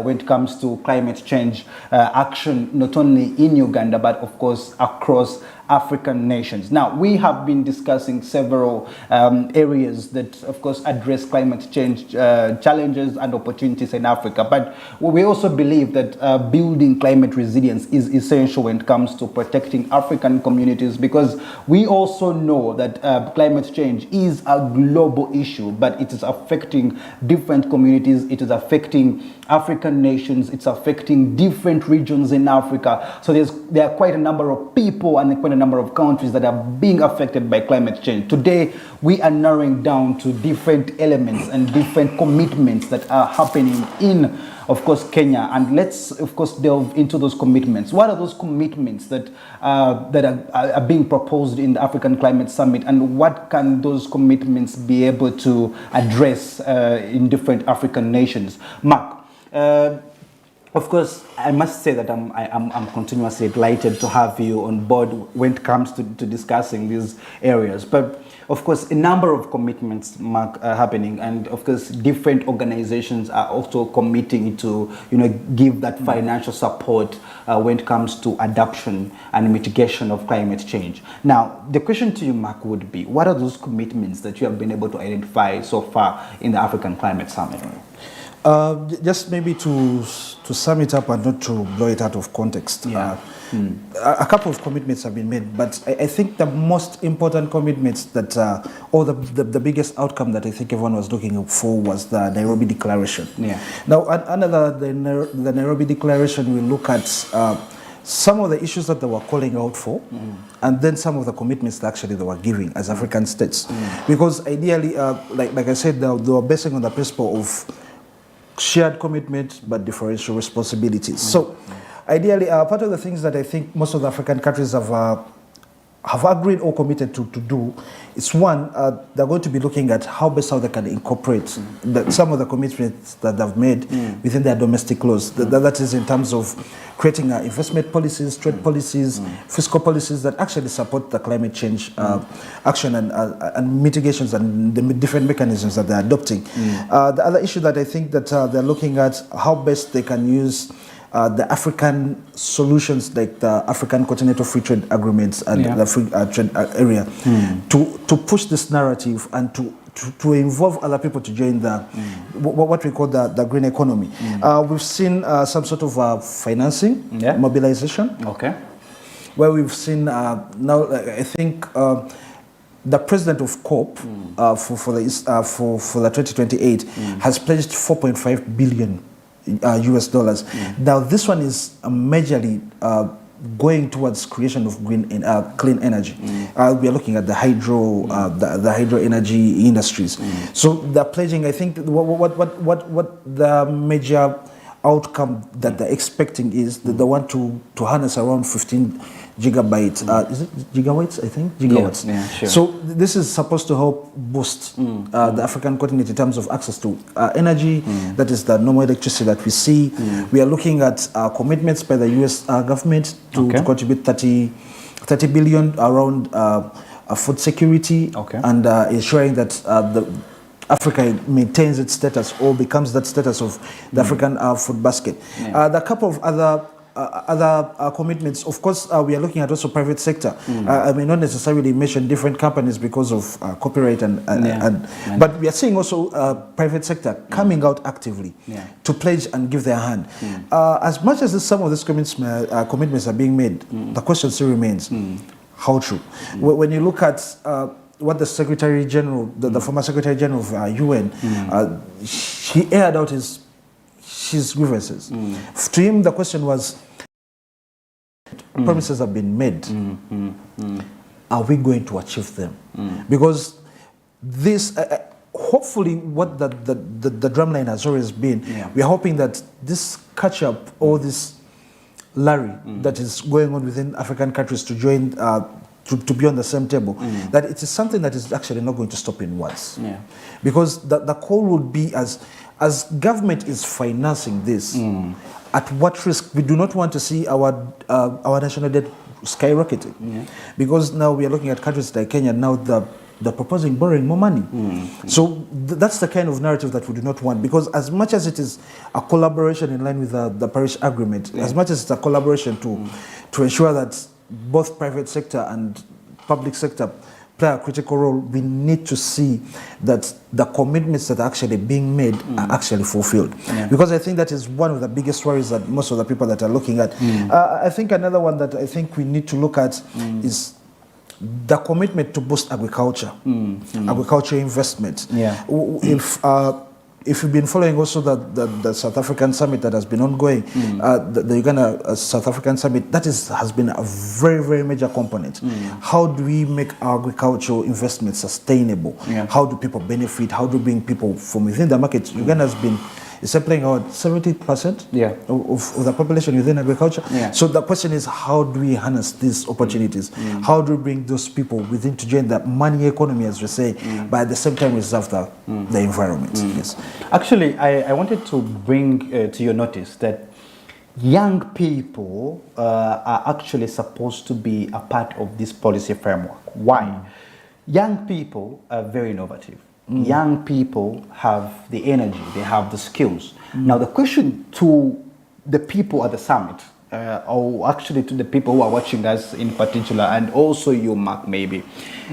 when it comes to climate change action, not only in Uganda, but of course across African nations. Now, we have been discussing several areas that, of course, address climate change challenges and opportunities in Africa. But we also believe that building climate resilience is essential when it comes to protecting African communities, because we also know that climate change is a global issue, but it is affecting different communities. It is affecting African nations. It's affecting different regions in Africa. So there are quite a number of people and quite a number of countries that are being affected by climate change. Today, we are narrowing down to different elements and different commitments that are happening in, of course, Kenya. And let's, of course, delve into those commitments. What are those commitments that are being proposed in the African Climate Summit, and what can those commitments be able to address in different African nations? Mark, of course, I must say that I'm continuously delighted to have you on board when it comes to discussing these areas. But of course, a number of commitments, Mark, are happening, and of course, different organizations are also committing to, give that financial support when it comes to adoption and mitigation of climate change. Now, the question to you, Mark, would be: what are those commitments that you have been able to identify so far in the African Climate Summit? Just maybe to sum it up and not to blow it out of context. Yeah. A couple of commitments have been made, but I think the most important commitments that, or the biggest outcome that I think everyone was looking for was the Nairobi Declaration. Yeah. Now, under the Nairobi Declaration, we look at some of the issues that they were calling out for, and then some of the commitments that actually they were giving as African states. Because ideally, like I said, they were basing on the principle of shared commitment but differential responsibilities. So ideally, part of the things that I think most of the African countries have agreed or committed to do is, one, they're going to be looking at how best how they can incorporate some of the commitments that they've made within their domestic laws. That is in terms of creating investment policies, trade policies, fiscal policies that actually support the climate change action and mitigations and the different mechanisms that they're adopting. The other issue that I think that they're looking at, how best they can use the African solutions, like the African Continental Free Trade Agreements and the free trade area, to push this narrative and to involve other people to join the what we call the green economy. We've seen some sort of financing, mobilization. Okay. Where we've seen now, I think the president of COP for the 2028 has pledged 4.5 billion. US dollars. Now, this one is majorly going towards creation of clean energy. We are looking at the hydro energy industries. So they're pledging, I think, what the major outcome that they're expecting is that they want to harness around 15 gigabytes. Is it gigawatts? I think gigawatts. Yeah, sure. So this is supposed to help boost the African continent in terms of access to energy. That is the normal electricity that we see. We are looking at commitments by the US government to contribute 30 billion around food security and ensuring that Africa maintains its status or becomes that status of the African food basket. There are a couple of other commitments. Of course, we are looking at also private sector. I may not necessarily mention different companies because of copyright but we are seeing also private sector coming out actively to pledge and give their hand. As much as some of these commitments are being made, the question still remains: how true? When you look at what the Secretary General, the former Secretary General of UN, he aired out his grievances. To him, the question was, promises have been made. Are we going to achieve them? Because this, hopefully, what the drumline has always been, we are hoping that this catch-up or this Larry that is going on within African countries to join, to be on the same table, that it is something that is actually not going to stop in words. Because the call would be, as government is financing this, at what risk? We do not want to see our national debt skyrocketing. Because now we are looking at countries like Kenya, now they're proposing borrowing more money. So that's the kind of narrative that we do not want, because as much as it is a collaboration in line with the Paris Agreement, as much as it's a collaboration to ensure that both private sector and public sector play a critical role, we need to see that the commitments that are actually being made are actually fulfilled. Because I think that is one of the biggest worries that most of the people that are looking at. I think another one that I think we need to look at is the commitment to boost agriculture, agriculture investment. If you've been following also the South African summit that has been ongoing, the Uganda South African summit, that has been a very, very major component. How do we make our agricultural investment sustainable? How do people benefit? How do we bring people from within the market? Uganda has been supplying about 70% of the population within agriculture. So the question is, how do we harness these opportunities? How do we bring those people within to join the money economy, as we say, but at the same time reserve the environment? Yes. Actually, I wanted to bring to your notice that young people are actually supposed to be a part of this policy framework. Why? Young people are very innovative. Young people have the energy, they have the skills. Now the question to the people at the summit, or actually to the people who are watching us in particular, and also you, Mark, maybe,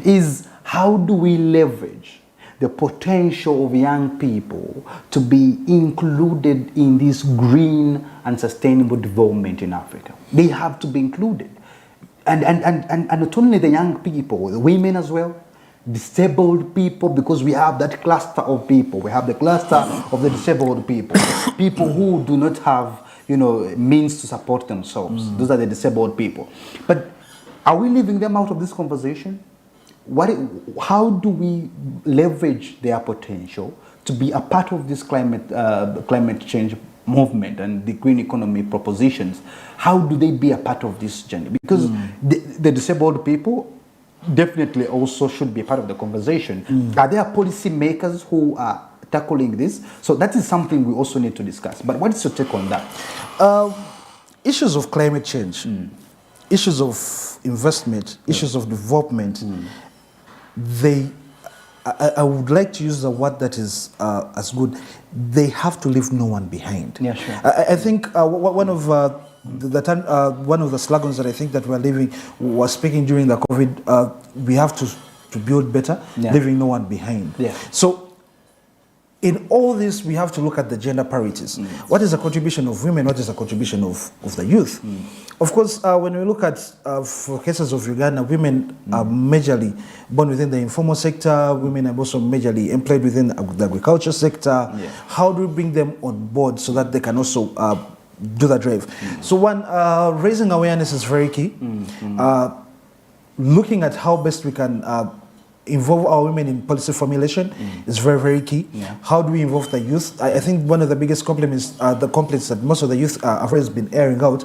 is how do we leverage the potential of young people to be included in this green and sustainable development in Africa? They have to be included. And not only the young people, the women as well, disabled people, because we have that cluster of people. We have the cluster of the disabled people, people who do not have, means to support themselves. Those are the disabled people. But are we leaving them out of this conversation? How do we leverage their potential to be a part of this climate change movement and the green economy propositions? How do they be a part of this journey? Because the disabled people definitely also should be a part of the conversation. Are there policy makers who are tackling this? So that is something we also need to discuss. But what is your take on that? Issues of climate change, issues of investment, issues of development, I would like to use a word that is as good. They have to leave no one behind. I think one of the slogans that I think that we're living was speaking during the COVID. We have to build better, leaving no one behind. So in all this, we have to look at the gender parities. What is the contribution of women? What is the contribution of the youth? Of course, when we look at, for cases of Uganda, women are majorly born within the informal sector. Women are also majorly employed within the agriculture sector. How do we bring them on board so that they can also do the drive? So one, raising awareness is very key. Looking at how best we can involve our women in policy formulation is very, very key. How do we involve the youth? I think one of the biggest complaints the complaints that most of the youth have always been airing out.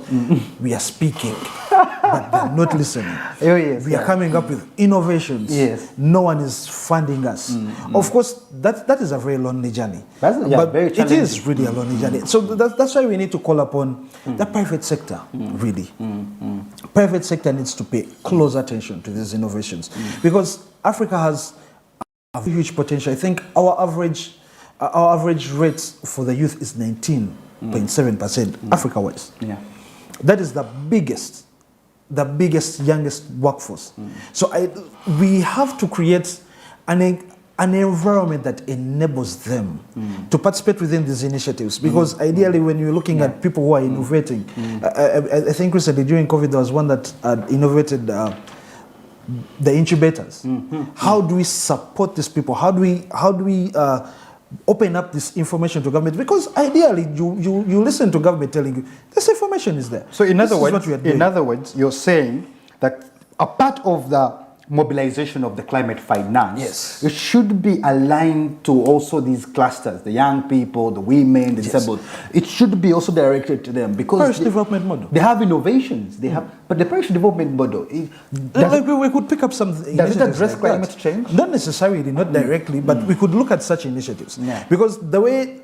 We are speaking, but they're not listening. We are coming up with innovations. No one is funding us. Of course, that is a very lonely journey. But very it is really a lonely journey. So that's why we need to call upon the private sector, really. Private sector needs to pay close attention to these innovations, because Africa has a huge potential. I think our average rate for the youth is 19.7% Africa-wise. That is the biggest, youngest workforce. So we have to create an environment that enables them to participate within these initiatives. Because ideally, when you're looking at people who are innovating, I think recently during COVID, there was one that innovated the incubators. How do we support these people? How do we open up this information to government, because ideally you listen to government telling you this information is there. So in other words, you're saying that a part of the mobilization of the climate finance, yes, it should be aligned to also these clusters, the young people, the women, the disabled. It should be also directed to them, because Parish development model. They have innovations. They have, but the parish development model, we could pick up some. Does it address climate change? Not necessarily, not directly, but we could look at such initiatives, because the way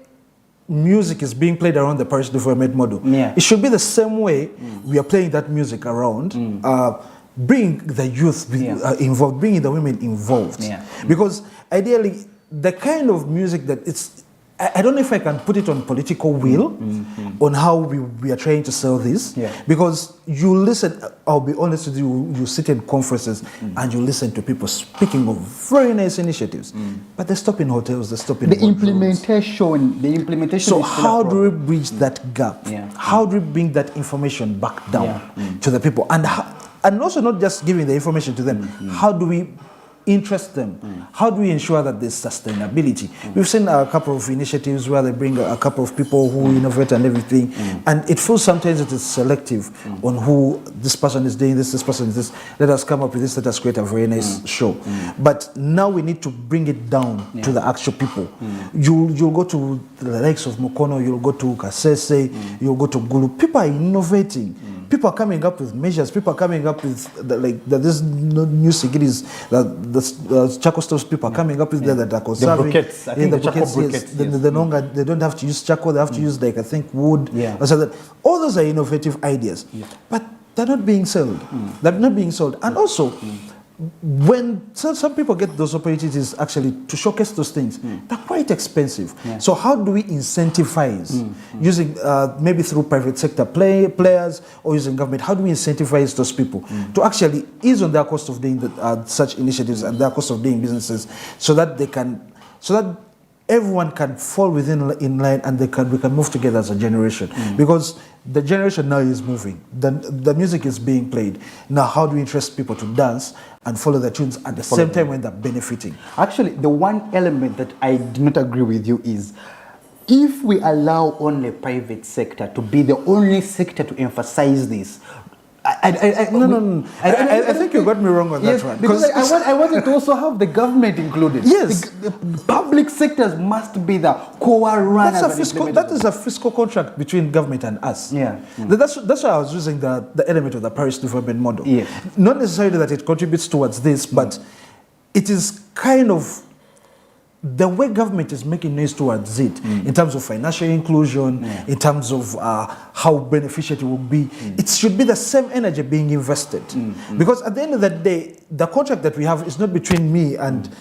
music is being played around the parish development model, it should be the same way we are playing that music around. Bring the youth involved, bringing the women involved. Because ideally, the kind of music that it's, I don't know if I can put it on political will, on how we are trying to sell this. Because you listen, I'll be honest with you, you sit in conferences and you listen to people speaking of very nice initiatives, but they stop in hotels, they stop in the implementation. So how do we bridge that gap? How do we bring that information back down to the people? And also not just giving the information to them, how do we interest them? How do we ensure that there's sustainability? We've seen a couple of initiatives where they bring a couple of people who innovate and everything, and it feels sometimes it is selective on who this person is doing this person is this. Let us come up with this, let us create a very nice show. But now we need to bring it down to the actual people. You'll go to the likes of Mukono, you'll go to Kasese, you'll go to Gulu. People are innovating. People are coming up with measures. People are coming up with this new cities the charcoal stoves. People are coming up with that are conserving. The briquettes. I think the charcoal briquettes. They don't have to use charcoal. They have to use wood. So that all those are innovative ideas, but they're not being sold. They're not being sold. And also, when some people get those opportunities actually to showcase those things, they're quite expensive. So how do we incentivize using maybe through private sector players or using government? How do we incentivize those people to actually ease on their cost of doing such initiatives and their cost of doing businesses, so that everyone can fall in line and we can move together as a generation? Because the generation now is moving. The music is being played. Now, how do we interest people to dance and follow the tunes at the same time when they're benefiting? Actually, the one element that I do not agree with you is, if we allow only private sector to be the only sector to emphasize this, No. I think you got me wrong on that one. Because I wanted to also have the government included. Yes. The public sectors must be the core runners. That is a fiscal contract between government and us. That's why I was using the element of the parish development model. Not necessarily that it contributes towards this, but it is kind of the way government is making noise towards it, in terms of financial inclusion, in terms of how beneficial it will be, it should be the same energy being invested. Because at the end of the day, the contract that we have is not between me and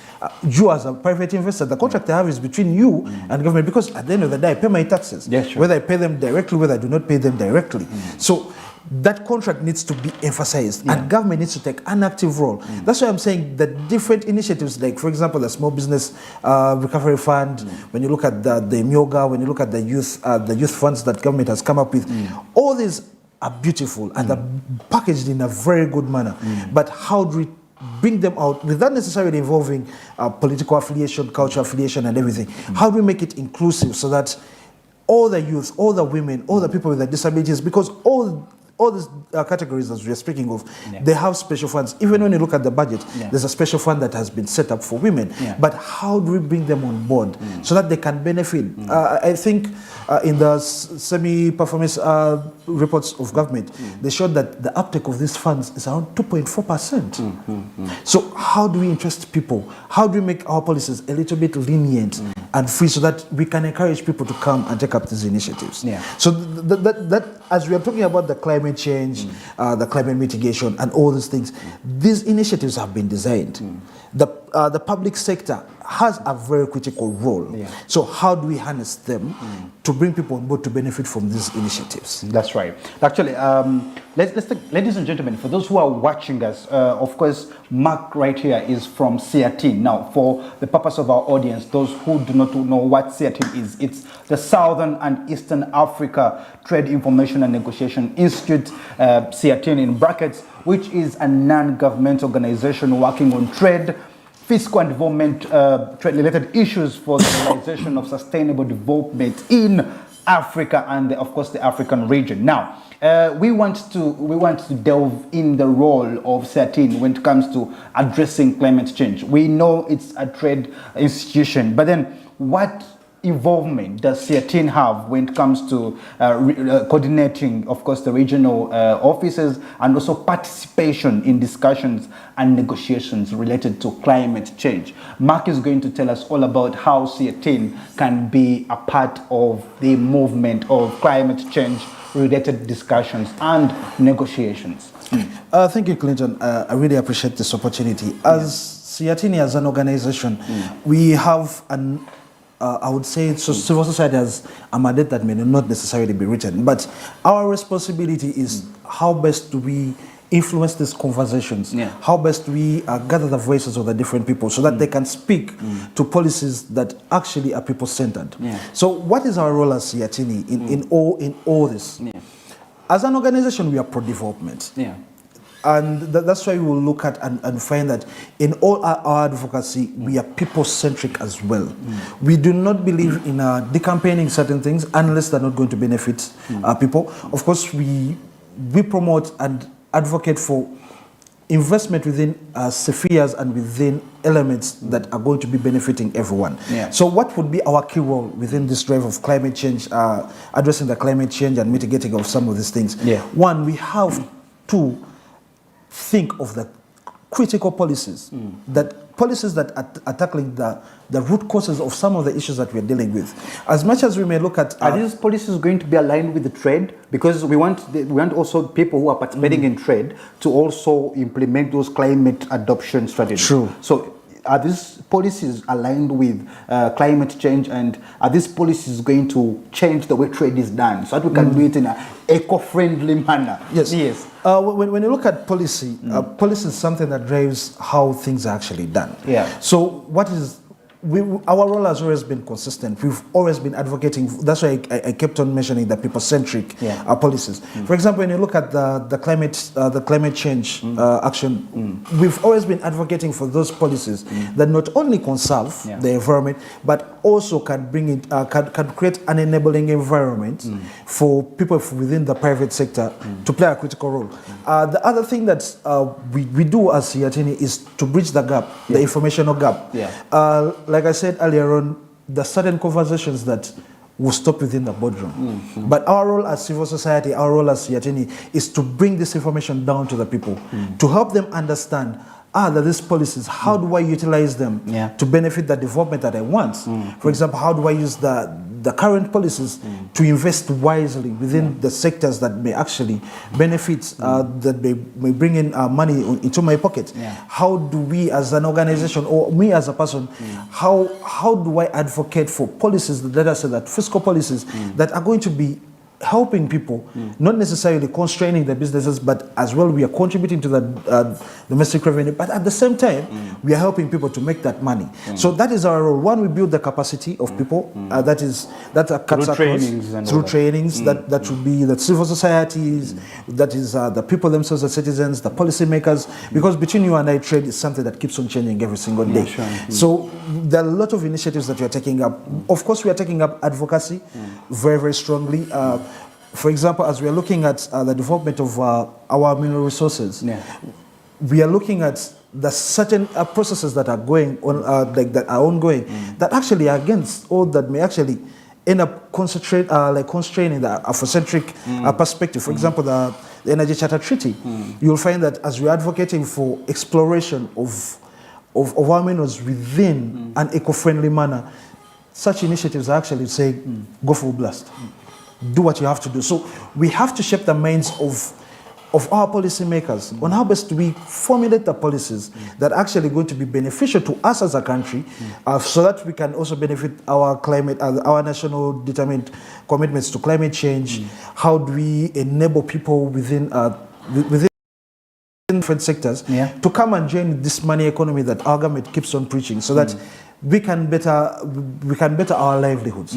you as a private investor. The contract I have is between you and government, because at the end of the day, I pay my taxes. Whether I pay them directly, whether I do not pay them directly. So that contract needs to be emphasized, and government needs to take an active role. That's why I'm saying that different initiatives, like for example the Small Business Recovery Fund, when you look at the Myoga, when you look at the youth funds that government has come up with, all these are beautiful and are packaged in a very good manner. But how do we bring them out without necessarily involving political affiliation, cultural affiliation and everything? How do we make it inclusive so that all the youth, all the women, all the people with disabilities, because all these categories that we're speaking of, they have special funds. Even when you look at the budget, there's a special fund that has been set up for women. But how do we bring them on board so that they can benefit? I think in the semi-performance reports of government, they showed that the uptake of these funds is around 2.4%. So how do we interest people? How do we make our policies a little bit lenient and free, so that we can encourage people to come and take up these initiatives? So that as we are talking about the climate change, the climate mitigation and all these things, these initiatives have been designed. The public sector has a very critical role. So how do we harness them to bring people on board to benefit from these initiatives? That's right. Actually, let's take, ladies and gentlemen, for those who are watching us, of course, Mark right here is from CIATIN. Now, for the purpose of our audience, those who do not know what CIATIN is, it's the Southern and Eastern Africa Trade Information and Negotiation Institute, CIATIN in brackets, which is a non-government organization working on trade, fiscal and development trade-related issues for the realization of sustainable development in Africa and, of course, the African region. Now, we want to delve in the role of CEATIN when it comes to addressing climate change. We know it's a trade institution, but then what involvement does CEATIN have when it comes to coordinating, of course, the regional offices and also participation in discussions and negotiations related to climate change? Mark is going to tell us all about how CEATIN can be a part of the movement of climate change related discussions and negotiations. Thank you, Clinton. I really appreciate this opportunity. As CEATIN, as an organization, we have an I would say civil society has a mandate that may not necessarily be written, but our responsibility is how best do we influence these conversations, how best do we gather the voices of the different people so that they can speak to policies that actually are people-centered. So what is our role as CEATIN in all this? As an organization, we are pro-development. And that's why we will look at and find that in all our advocacy, we are people-centric as well. We do not believe in decampaigning certain things unless they're not going to benefit people. Of course, we promote and advocate for investment within spheres and within elements that are going to be benefiting everyone. So what would be our key role within this drive of climate change, addressing the climate change and mitigating of some of these things? One, we have to think of the critical policies, policies that are tackling the root causes of some of the issues that we're dealing with. As much as we may look at... Are these policies going to be aligned with the trade? Because we want also people who are participating in trade to also implement those climate adoption strategies. True. So are these policies aligned with climate change, and are these policies going to change the way trade is done so that we can do it in an eco-friendly manner? Yes. When you look at policy, policy is something that drives how things are actually done. So what is... our role has always been consistent. We've always been advocating. That's why I kept on mentioning the people-centric policies. For example, when you look at the climate change action, we've always been advocating for those policies that not only conserve the environment, but also can bring it, can create an enabling environment for people within the private sector to play a critical role. The other thing that we do as CEATIN is to bridge the gap, the informational gap. Like I said earlier on, there are certain conversations that will stop within the boardroom. But our role as civil society, our role as CEATIN is to bring this information down to the people, to help them understand that these policies, how do I utilize them to benefit the development that I want? For example, how do I use the current policies to invest wisely within the sectors that may actually benefit, that may bring in money into my pocket? How do we as an organization, or me as a person, how do I advocate for policies, let us say that fiscal policies that are going to be helping people, not necessarily constraining the businesses, but as well we are contributing to the domestic revenue, but at the same time we are helping people to make that money. So that is our role. One, we build the capacity of people, that cuts across through trainings, that should be the civil societies, that is the people themselves, the citizens, the policymakers, because between you and I, trade is something that keeps on changing every single day. So there are a lot of initiatives that we are taking up. Of course, we are taking up advocacy very, very strongly. For example, as we are looking at the development of our mineral resources, we are looking at the certain processes that are going on, that are ongoing, that actually are against, or that may actually end up constraining the Afrocentric perspective. For example, the Energy Charter Treaty, you'll find that as we're advocating for exploration of our minerals within an eco-friendly manner, such initiatives are actually saying, go full blast. Do what you have to do. So we have to shape the minds of our policymakers on how best do we formulate the policies that are actually going to be beneficial to us as a country, so that we can also benefit our climate, our national determined commitments to climate change. How do we enable people within different sectors to come and join this money economy that our government keeps on preaching, so that we can better our livelihoods.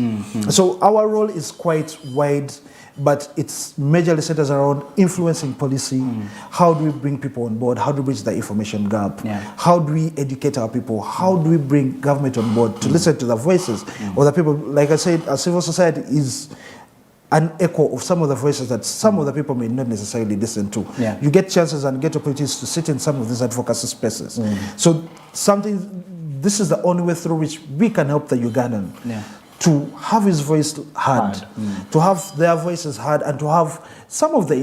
So our role is quite wide but it's majorly centers around influencing policy. How do we bring people on board? How do we bridge the information gap? How do we educate our people? How do we bring government on board to listen to the voices of the people? Like I said, civil society is an echo of some of the voices that some of the people may not necessarily listen to. You get chances and get opportunities to sit in some of these advocacy spaces. So this is the only way through which we can help the Ugandan to have his voice heard, to have their voices heard, and to have some of the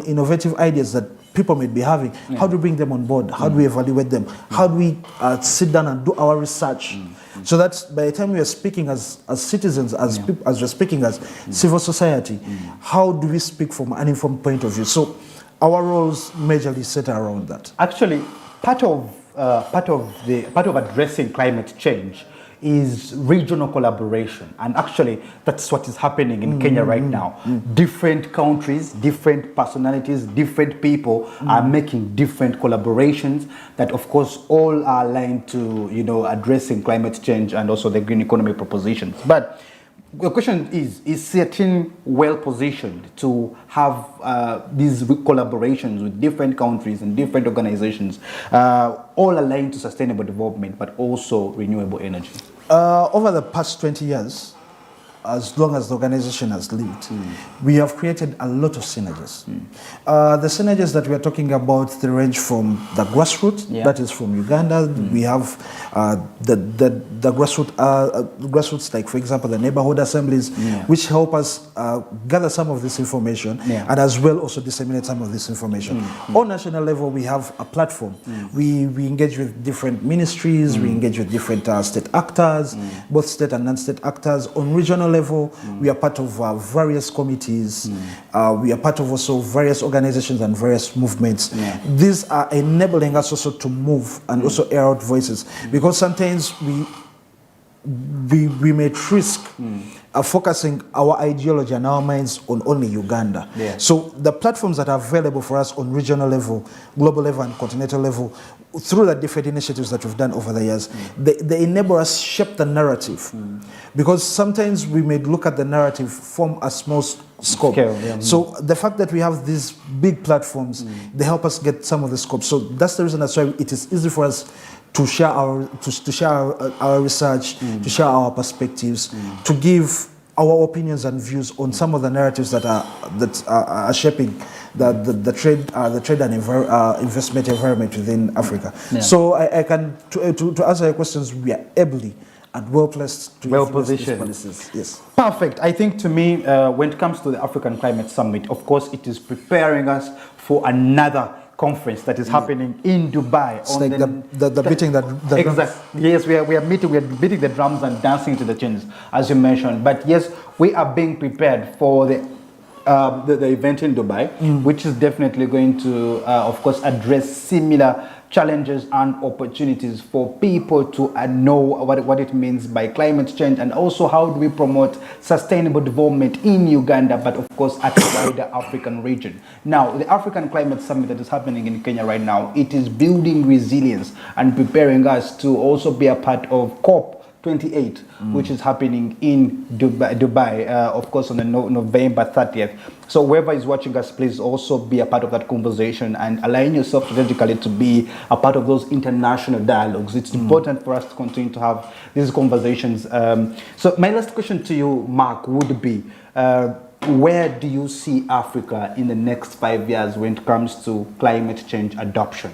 innovative ideas that people may be having. How do we bring them on board? How do we evaluate them? How do we sit down and do our research? So that by the time we are speaking as citizens, as we're speaking as civil society, how do we speak from an informed point of view? So our roles majorly center around that. Actually, part of addressing climate change is regional collaboration, and actually that's what is happening in Kenya right now. Different countries, different personalities, different people are making different collaborations that of course all are aligned to addressing climate change and also the green economy propositions. But the question is CETIN well positioned to have these collaborations with different countries and different organizations, all aligned to sustainable development, but also renewable energy? Over the past 20 years, as long as the organization has lived, we have created a lot of synergies. The synergies that we are talking about, they range from the grassroots, that is from Uganda. We have the grassroots, like for example, the neighborhood assemblies, which help us gather some of this information and as well also disseminate some of this information. On national level, we have a platform. We engage with different ministries, we engage with different state actors, both state and non-state actors. On regional level, we are part of various committees. We are part of also various organizations and various movements. These are enabling us also to move and also air out voices, because sometimes we may risk focusing our ideology and our minds on only Uganda. So the platforms that are available for us on regional level, global level and continental level, through the different initiatives that we've done over the years, they enable us shape the narrative. Because sometimes we may look at the narrative from a small scope. So the fact that we have these big platforms, they help us get some of the scope. So that's the reason that's why it is easy for us to share our research, to share our perspectives, to give our opinions and views on some of the narratives that are shaping the trade and investment environment within Africa. So I can to answer your questions, we are ably and well placed to well-positioned policies. Yes. Perfect. I think to me, when it comes to the African Climate Summit, of course, it is preparing us for another conference that is happening in Dubai. It's like the beating the exactly. Yes, we are beating the drums and dancing to the tunes, as you mentioned. But yes, we are being prepared for the event in Dubai, which is definitely going to, of course, address similar challenges and opportunities for people to know what it means by climate change, and also how do we promote sustainable development in Uganda, but of course at the wider African region. Now, the African Climate Summit that is happening in Kenya right now, it is building resilience and preparing us to also be a part of COP28, which is happening in Dubai, of course, on the November 30th. So whoever is watching us, please also be a part of that conversation and align yourself strategically to be a part of those international dialogues. It's important for us to continue to have these conversations. So my last question to you, Mark, would be, where do you see Africa in the next 5 years when it comes to climate change adoption?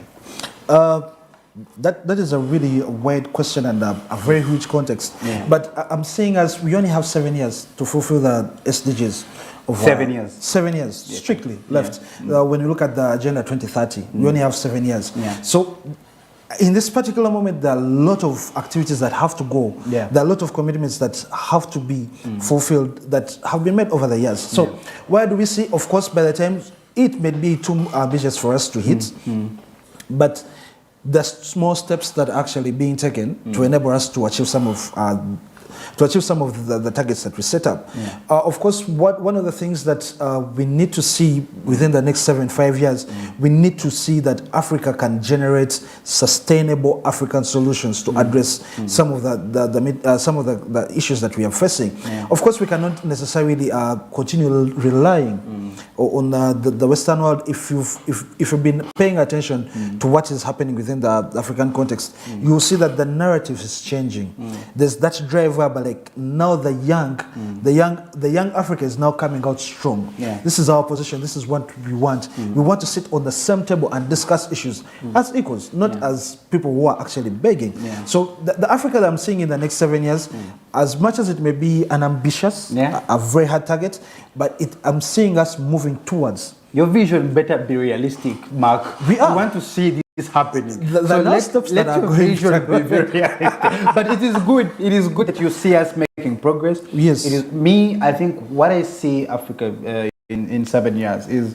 That is a really wide question and a very huge context. But I'm saying as we only have 7 years to fulfill the SDGs. Of 7 years. 7 years, strictly left. When you look at the Agenda 2030, we only have 7 years. So in this particular moment, there are a lot of activities that have to go. There are a lot of commitments that have to be fulfilled that have been made over the years. So where do we see? Of course, by the time it may be too ambitious for us to hit, but the small steps that are actually being taken to enable us to achieve some of to achieve some of the targets that we set up. Of course, one of the things that we need to see within the next 5 years, we need to see that Africa can generate sustainable African solutions to address some of the issues that we are facing. Of course, we cannot necessarily continue relying on the Western world. If you've been paying attention to what is happening within the African context, you will see that the narrative is changing. There's that drive where, like, now the young Africa is now coming out strong. This is our position. This is what we want. We want to sit on the same table and discuss issues as equals, not as people who are actually begging. So the Africa that I'm seeing in the next 7 years, as much as it may be an ambitious, a very hard target, but I'm seeing us moving towards. Your vision better be realistic, Mark. We want to see this happening. So let your vision be very realistic. But it is good. It is good that you see us making progress. Yes. It is me. I think what I see Africa in 7 years is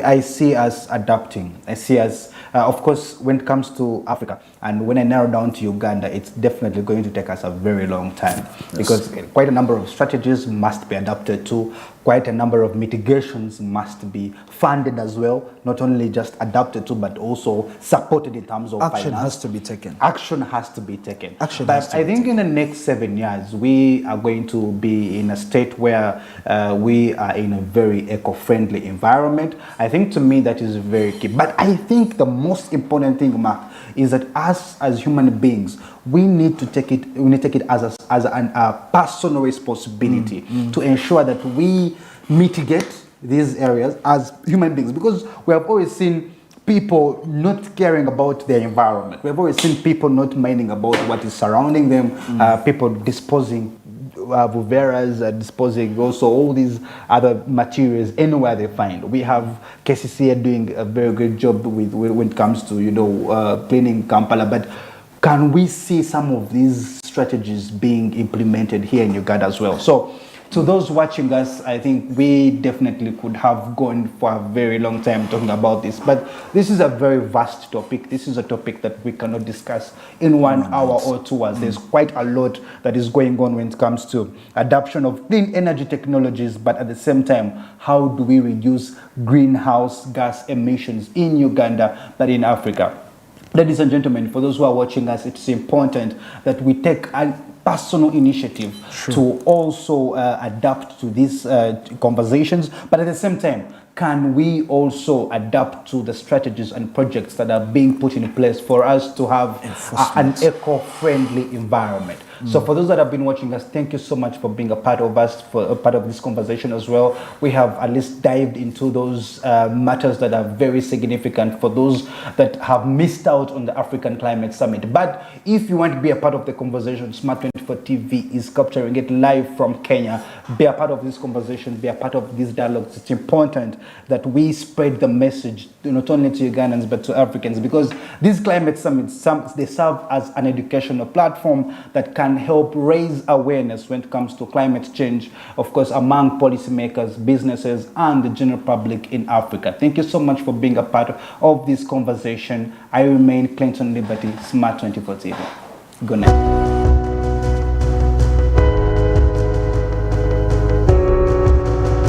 I see us adapting. I see us, of course, when it comes to Africa, and when I narrow down to Uganda, it's definitely going to take us a very long time, because quite a number of strategies must be adapted to, quite a number of mitigations must be funded as well, not only just adapted to, but also supported in terms of action finance. has to be taken. Action has to be taken. But I think in the next 7 years, we are going to be in a state where we are in a very eco-friendly environment. I think, to me, that is very key. But I think the most important thing, Mark, is that us as human beings, we need to take it. We need to take it as a personal responsibility to ensure that we mitigate these areas as human beings, because we have always seen people not caring about their environment. We have always seen people not minding about what is surrounding them. People disposing vuveras, disposing also all these other materials anywhere they find. We have KCCA doing a very good job when it comes to cleaning Kampala, but can we see some of these strategies being implemented here in Uganda as well? So to those watching us, I think we definitely could have gone for a very long time talking about this, but this is a very vast topic. This is a topic that we cannot discuss in 1 hour or 2 hours. There's quite a lot that is going on when it comes to adoption of clean energy technologies, but at the same time, how do we reduce greenhouse gas emissions in Uganda, but in Africa? Ladies and gentlemen, for those who are watching us, it's important that we take a personal initiative to also adapt to these conversations, but at the same time, can we also adapt to the strategies and projects that are being put in place for us to have an eco-friendly environment? So for those that have been watching us, thank you so much for being a part of us, for a part of this conversation as well. We have at least dived into those matters that are very significant for those that have missed out on the African Climate Summit. But if you want to be a part of the conversation, Smart 24 TV is capturing it live from Kenya. Be a part of this conversation, be a part of these dialogues. It's important that we spread the message not only to Ugandans but to Africans, because these climate summits, they serve as an educational platform that can help raise awareness when it comes to climate change, of course, among policymakers, businesses, and the general public in Africa. Thank you so much for being a part of this conversation. I remain Clinton Liberty, Smart 24 TV. Good night.